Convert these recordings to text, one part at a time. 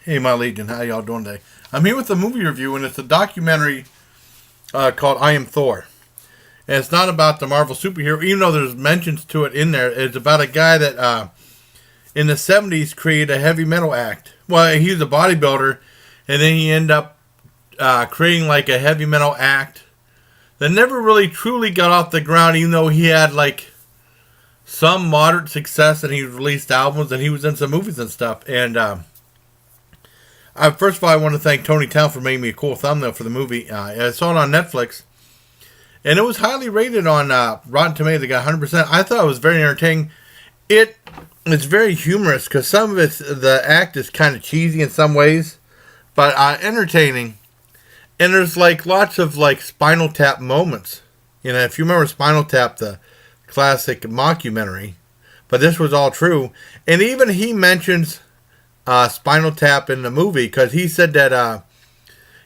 Hey, my Legion, how y'all doing today? I'm here with a movie review, and it's a documentary called I Am Thor. And it's not about the Marvel superhero, even though there's mentions to it in there. It's about a guy that in the 70s created a heavy metal act. Well, he was a bodybuilder, and then he ended up creating like a heavy metal act that never really truly got off the ground, even though he had like some moderate success and he released albums and he was in some movies and stuff. And first of all, I want to thank Tony Town for making me a cool thumbnail for the movie. I saw it on Netflix, and it was highly rated on Rotten Tomatoes. It got 100%. I thought it was very entertaining. It's very humorous because some of the act is kind of cheesy in some ways, but entertaining. And there's like lots of like Spinal Tap moments. You know, if you remember Spinal Tap, the classic mockumentary, but this was all true. And even he mentions Spinal Tap in the movie because he said that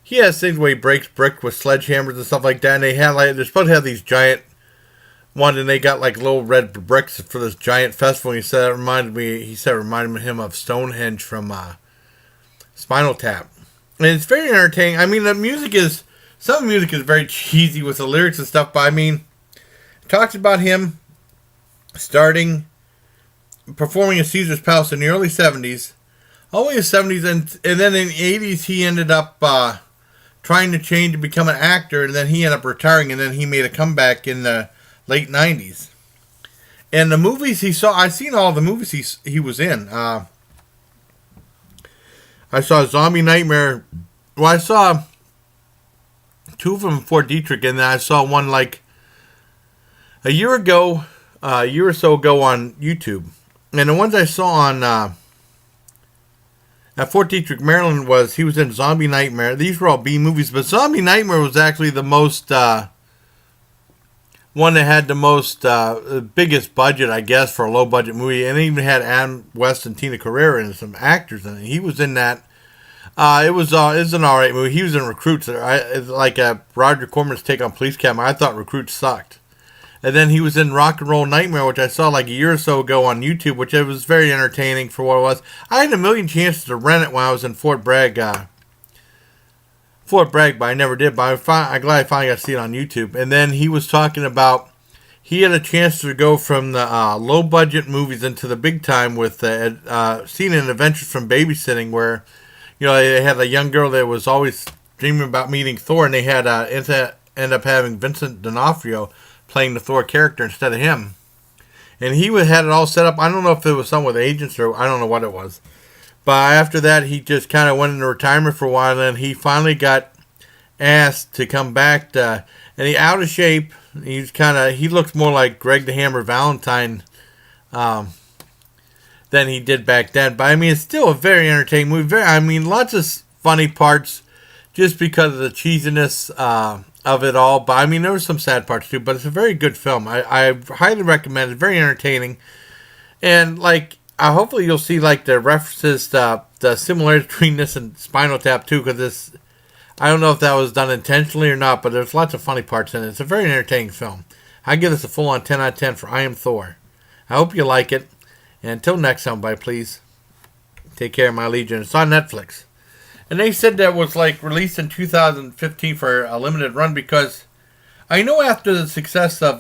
he has things where he breaks brick with sledgehammers and stuff like that. And they had like they're supposed to have these giant ones, and they got like little red bricks for this giant festival. And he said it reminded him of Stonehenge from Spinal Tap. And it's very entertaining. I mean, some music is very cheesy with the lyrics and stuff, but I mean, it talks about him performing at Caesar's Palace in the early 70s, all the way to 70s, and then in the 80s he ended up trying to change to become an actor, and then he ended up retiring, and then he made a comeback in the late 90s. And the movies I've seen all the movies he was in. I saw Zombie Nightmare. Well, I saw two of them in Fort Detrick, and then I saw one like a year or so ago on YouTube. And the ones I saw on at Fort Detrick, Maryland, he was in Zombie Nightmare. These were all B movies, but Zombie Nightmare was actually the most one that had the most biggest budget, I guess, for a low budget movie, and it even had Adam West and Tina Carrera and some actors in it. He was in that. It was an alright movie. He was in Recruits. It's like Roger Corman's take on Police Academy. I thought Recruits sucked. And then he was in Rock and Roll Nightmare, which I saw like a year or so ago on YouTube, which it was very entertaining for what it was. I had a million chances to rent it when I was in Fort Bragg, but I never did. But I'm glad I finally got to see it on YouTube. And then he was talking about he had a chance to go from the low-budget movies into the big time with Scene in Adventures from Babysitting, where they had a young girl that was always dreaming about meeting Thor, and they had end up having Vincent D'Onofrio playing the Thor character instead of him. And he had it all set up. I don't know if it was something with agents or I don't know what it was. But after that, he just kind of went into retirement for a while, and he finally got asked to come back. And he out of shape. He looks more like Greg the Hammer Valentine than he did back then. But I mean, it's still a very entertaining movie. Lots of funny parts just because of the cheesiness of it all. But I mean, there were some sad parts too. But it's a very good film. I highly recommend it. Very entertaining. And hopefully you'll see like the references to the similarities between this and Spinal Tap too, because I don't know if that was done intentionally or not, but there's lots of funny parts in it. It's a very entertaining film. I give this a full-on 10 out of 10 for I Am Thor. I hope you like it. And until next time, please take care, my Legion. It's on Netflix. And they said that was released in 2015 for a limited run because I know after the success of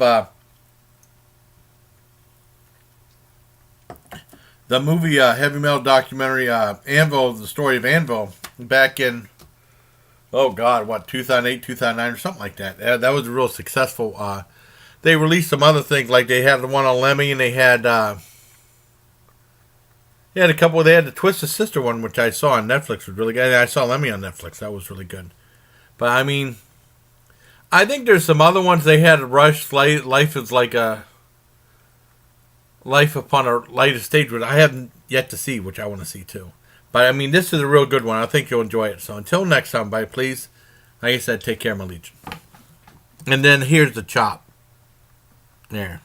the movie heavy metal documentary Anvil, the story of Anvil, back in 2008, 2009 or something like that. That was real successful. They released some other things, like they had the one on Lemmy, and they had a couple. They had the Twisted Sister one, which I saw on Netflix, was really good. I saw Lemmy on Netflix. That was really good. But I mean, I think there's some other ones. They had Rush, Life is like a Life Upon a Lighter Stage, which I haven't yet to see, which I want to see too. But I mean, this is a real good one. I think you'll enjoy it. So until next time, please, like I said, take care, my Legion. And then here's the chop. There.